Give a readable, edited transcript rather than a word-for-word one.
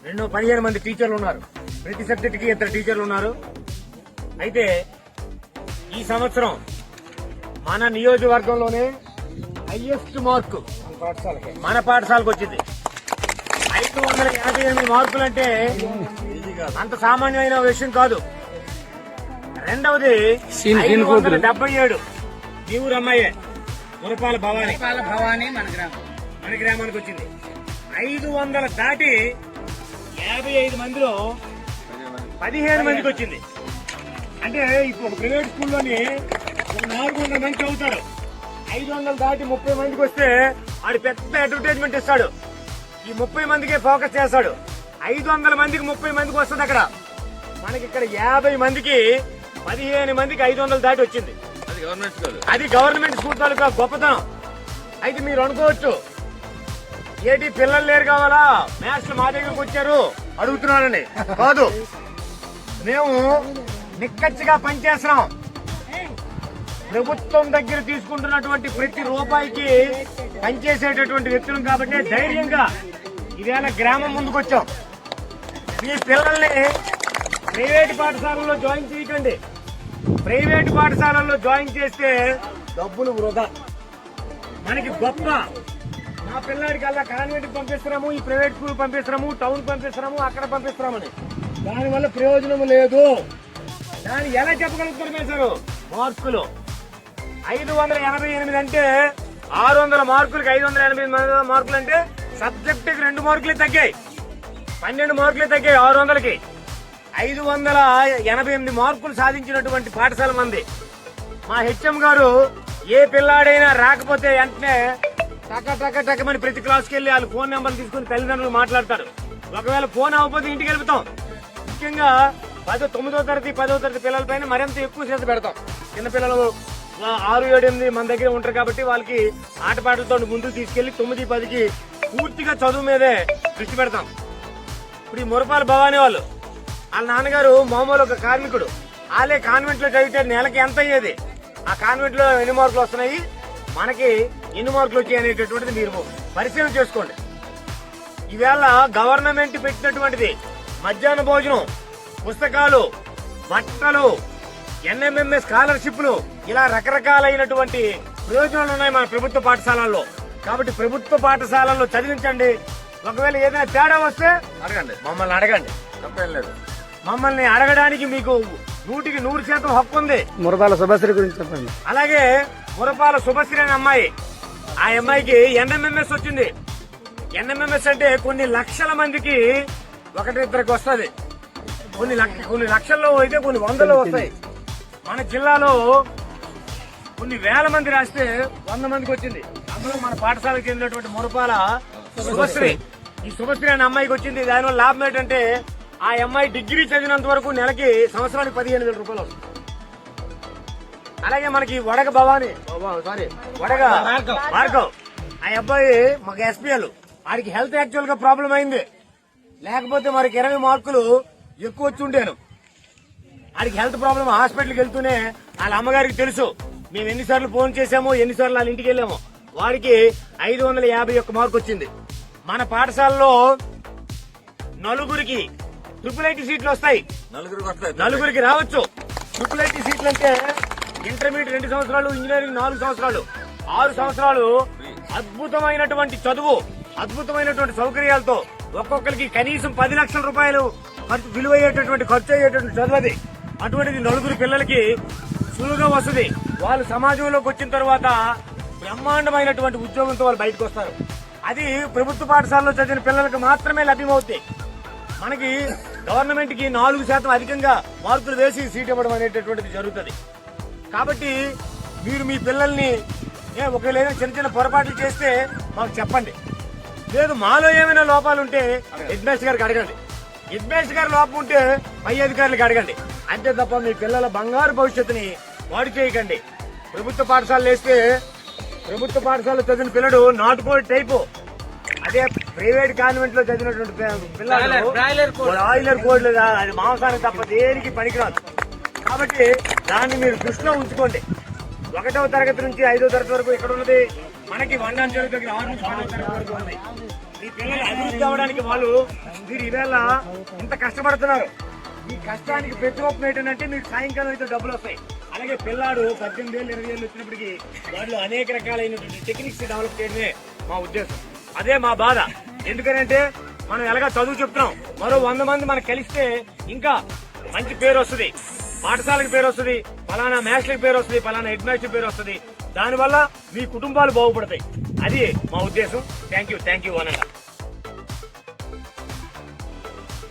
15 మంది టీచర్లు ఉన్నారు. ప్రతి సబ్జెక్ట్ కి 2 టీచర్లు ఉన్నారు. అయితే ఈ సంవత్సరం మన నియోజకవర్గంలోనే హైయెస్ట్ మార్కు మన పాఠశాలకు వచ్చింది. 558 మార్కులు అంటే అంత సామాన్యమైన విషయం కాదు. రెండవది 577 మీ ఊరు అమ్మాయే మురపాల భవానీ మన గ్రామానికి వచ్చింది. 500 దాటి 55 మందిలో 15 మందికి వచ్చింది. అంటే ఇప్పుడు ఒక ప్రైవేట్ స్కూల్లోని 400 మంది చదువుతాడు. 500 దాటి 30 మందికి వస్తే ఆడు పెద్ద అడ్వర్టైజ్మెంట్ ఇస్తాడు. ఈ 30 మందికే ఫోకస్ చేస్తాడు. 500 మందికి 30 మందికి వస్తుంది. అక్కడ మనకి ఇక్కడ 50 మందికి 15 మందికి 500 దాటి వచ్చింది. అది గవర్నమెంట్ స్కూల్ తాలూకా గొప్పతనం. అయితే మీరు అనుకోవచ్చు, ఏంటి పిల్లలు లేరు కావాలా, మ్యాథ్స్ మా దగ్గరకు వచ్చారు అడుగుతున్నానని. కాదు, మేము నిక్కచ్చిగా పనిచేస్తున్నాం. ప్రభుత్వం దగ్గర తీసుకుంటున్నటువంటి ప్రతి రూపాయికి పనిచేసేటటువంటి వ్యక్తులం కాబట్టి ధైర్యంగా ఇవాళ గ్రామం ముందుకొచ్చాం. మీ పిల్లల్ని ప్రైవేట్ పాఠశాలల్లో జాయిన్ చేయకండి. ప్రైవేట్ పాఠశాలల్లో జాయిన్ చేస్తే డబ్బులు వృధా. మనకి గొప్ప మా పిల్లాడికి అలా కాన్వెంట్ పంపిస్తున్నాము, ఈ ప్రైవేట్ స్కూల్ పంపిస్తున్నాము, టౌన్ పంపిస్తున్నాము, అక్కడ పంపిస్తున్నామని దానివల్ల ప్రయోజనం లేదు. దాన్ని ఎలా చెప్పగలుగుతారు మీరు సార్? మార్కులు 588 అంటే 600 మార్కులకి 588 మార్కులు అంటే సబ్జెక్టుకి 2 మార్కులే తగ్గాయి, 12 మార్కులే తగ్గాయి. 600కి 588 మార్కులు సాధించినటువంటి పాఠశాల మంది. మా హెచ్ఎం గారు ఏ పిల్లాడైనా రాకపోతే వెంటనే టకమని ప్రతి క్లాస్కి వెళ్లి వాళ్ళు ఫోన్ నెంబర్లు తీసుకుని తల్లిదండ్రులు మాట్లాడతారు. ఒకవేళ ఫోన్ అవ్వకపోతే ఇంటికి వెళ్తాం. ముఖ్యంగా 9వ తరగతి 10వ తరగతి పిల్లల పైన మరింత ఎక్కువ శ్రద్ధ పెడతాం. చిన్నపిల్లలు 6, 7, 8 మన దగ్గర ఉంటారు కాబట్టి వాళ్ళకి ఆటపాటలతో ముందుకు తీసుకెళ్లి 9, 10కి పూర్తిగా చదువు మీదే దృష్టి పెడతాం. ఇప్పుడు ఈ మురపాల భవానీ వాళ్ళ నాన్నగారు మామూలు ఒక కార్మికుడు. వాళ్ళే కాన్వెంట్ లో చదివితే నెలకి ఎంత అయ్యేది, ఆ కాన్వెంట్ లో ఎన్ని మార్కులు వస్తున్నాయి, మనకి ఎన్ని మార్కులు వచ్చాయి అనేటటువంటిది మీరు పరిశీలన చేసుకోండి. ఈవేళ గవర్నమెంట్ పెట్టినటువంటిది మధ్యాహ్న భోజనం, పుస్తకాలు, బట్టలు, ఎన్ఎంఎంఎస్ స్కాలర్షిప్లు, ఇలా రకరకాలైనటువంటి ప్రయోజనాలు ఉన్నాయి మన ప్రభుత్వ పాఠశాలల్లో. కాబట్టి ప్రభుత్వ పాఠశాలల్లో చదివించండి. ఒకవేళ ఏదైనా తేడా వస్తే అడగండి, మమ్మల్ని అడగండి, తప్పేం లేదు. మమ్మల్ని అడగడానికి మీకు 100కి 100% హక్కు ఉంది. మురపాల శుభశ్రీ గురించి చెప్పండి. అలాగే మురపాల శుభశ్రీ అనే అమ్మాయి, ఆ అమ్మాయికి ఎన్ఎంఎంఎస్ వచ్చింది. ఎన్ఎంఎంఎస్ అంటే కొన్ని లక్షల మందికి 1-2కి వస్తుంది. కొన్ని లక్షల్లో అయితే కొన్ని వందల్లో వస్తాయి. మన జిల్లాలో కొన్ని వేల మంది రాస్తే 100 మందికి వచ్చింది. అందులో మన పాఠశాలకు చెందినటువంటి మురపాల శుభశ్రీ, ఈ శుభశ్రీ అనే అమ్మాయికి వచ్చింది. దానివల్ల లాభం ఏంటంటే ఆ అమ్మాయి డిగ్రీ చదివినంత వరకు నెలకి సంవత్సరానికి 15,000 రూపాయలు వస్తుంది. అలాగే మనకి వడగ భార్గవ్, ఆ అబ్బాయి మాకు ఎస్పీఎల్, ఆడికి హెల్త్ యాక్చువల్ గా ప్రాబ్లం అయింది. లేకపోతే మనకి 20 మార్కులు ఎక్కువ వచ్చి ఉండేను. ఆడికి హెల్త్ ప్రాబ్లం, హాస్పిటల్కి వెళ్తూనే వాళ్ళ అమ్మగారికి తెలుసు. మేము ఎన్నిసార్లు ఫోన్ చేశామో, ఎన్నిసార్లు వాళ్ళ ఇంటికి వెళ్ళామో. వాడికి 551 మార్కు వచ్చింది. మన పాఠశాలలో నలుగురికి ట్రిపుల్ సీట్లు వస్తాయి. నలుగురికి రావచ్చు. ట్రిపుల్ సీట్లు అంటే ఇంటర్మీడియట్ 2 సంవత్సరాలు, ఇంజనీరింగ్ 4 సంవత్సరాలు, 6 సంవత్సరాలు అద్భుతమైనటువంటి చదువు, అద్భుతమైనటువంటి సౌకర్యాలతో ఒక్కొక్కరికి కనీసం 10 లక్షల రూపాయలు విలువయ్యేటటువంటి ఖర్చు అయ్యేటువంటి చదువు. అటువంటిది నలుగురు పిల్లలకి సులువుగా వస్తుంది. వాళ్ళు సమాజంలోకి వచ్చిన తర్వాత బ్రహ్మాండమైనటువంటి ఉద్యోగంతో వాళ్ళు బయటకు వస్తారు. అది ప్రభుత్వ పాఠశాలలో చదివిన పిల్లలకు మాత్రమే లభ్యమవుతాయి. మనకి గవర్నమెంట్ కి 4% అధికంగా మార్కులు వేసి సీట్ ఇవ్వడం అనేటటువంటిది జరుగుతుంది. కాబట్టి మీరు మీ పిల్లల్ని ఒకవేళ చిన్న చిన్న పొరపాట్లు చేస్తే మాకు చెప్పండి. లేదు మాలో ఏమైనా లోపాలు ఉంటే హెడ్ మాస్టర్ గారికి అడగండి. హెడ్ మాస్టర్ గారి లోపం ఉంటే పై అధికారులకు అడగండి. అంతే తప్ప మీ పిల్లల బంగారు భవిష్యత్తుని వాడు చేయకండి. ప్రభుత్వ పాఠశాలలు వేస్తే ప్రభుత్వ పాఠశాలలో చదివిన పిల్లడు నాటుకోడి టైపు, అదే ప్రైవేట్ కాన్వెంట్ లో చదివినటువంటి పిల్లలు బ్రాయిలర్ కోడ్లు, అది మాంసానికి తప్ప దేనికి పనికిరాదు. కాబట్టి దాన్ని మీరు దృష్టిలో ఉంచుకోండి. 1వ తరగతి నుంచి 5వ తరగతి వరకు ఇక్కడ ఉన్నది మనకి 1 దగ్గర 6 నుంచి 10వ తరగతి వరకు ఉంది. మీ పిల్లలు అభివృద్ధి అవ్వడానికి మీరు ఇవేళ ఇంత కష్టపడుతున్నారు. ఈ కష్టానికి ప్రతిరూపం ఏంటంటే మీకు సాయంకాలం అయితే డబ్బులు వస్తాయి. అలాగే పిల్లాడు 18 ఏళ్ళు 20 ఏళ్ళు వచ్చినప్పటికీ వాళ్ళు అనేక రకాలైనటువంటి టెక్నిక్స్ డెవలప్ చేయడమే మా ఉద్దేశం. అదే మా బాధ. ఎందుకనంటే మనం ఎలాగా చదువు చెప్తున్నాం, మరో 100 మంది మనకు కలిస్తే ఇంకా మంచి పేరు వస్తుంది, పాఠశాలకు పేరు వస్తుంది, పలానా మ్యాచ్లకు పేరు వస్తుంది, పలానా హెడ్ మ్యాచ్ పేరు వస్తుంది. దానివల్ల మీ కుటుంబాలు బాగుపడతాయి. అది మా ఉద్దేశం. థ్యాంక్ యూ అనండి.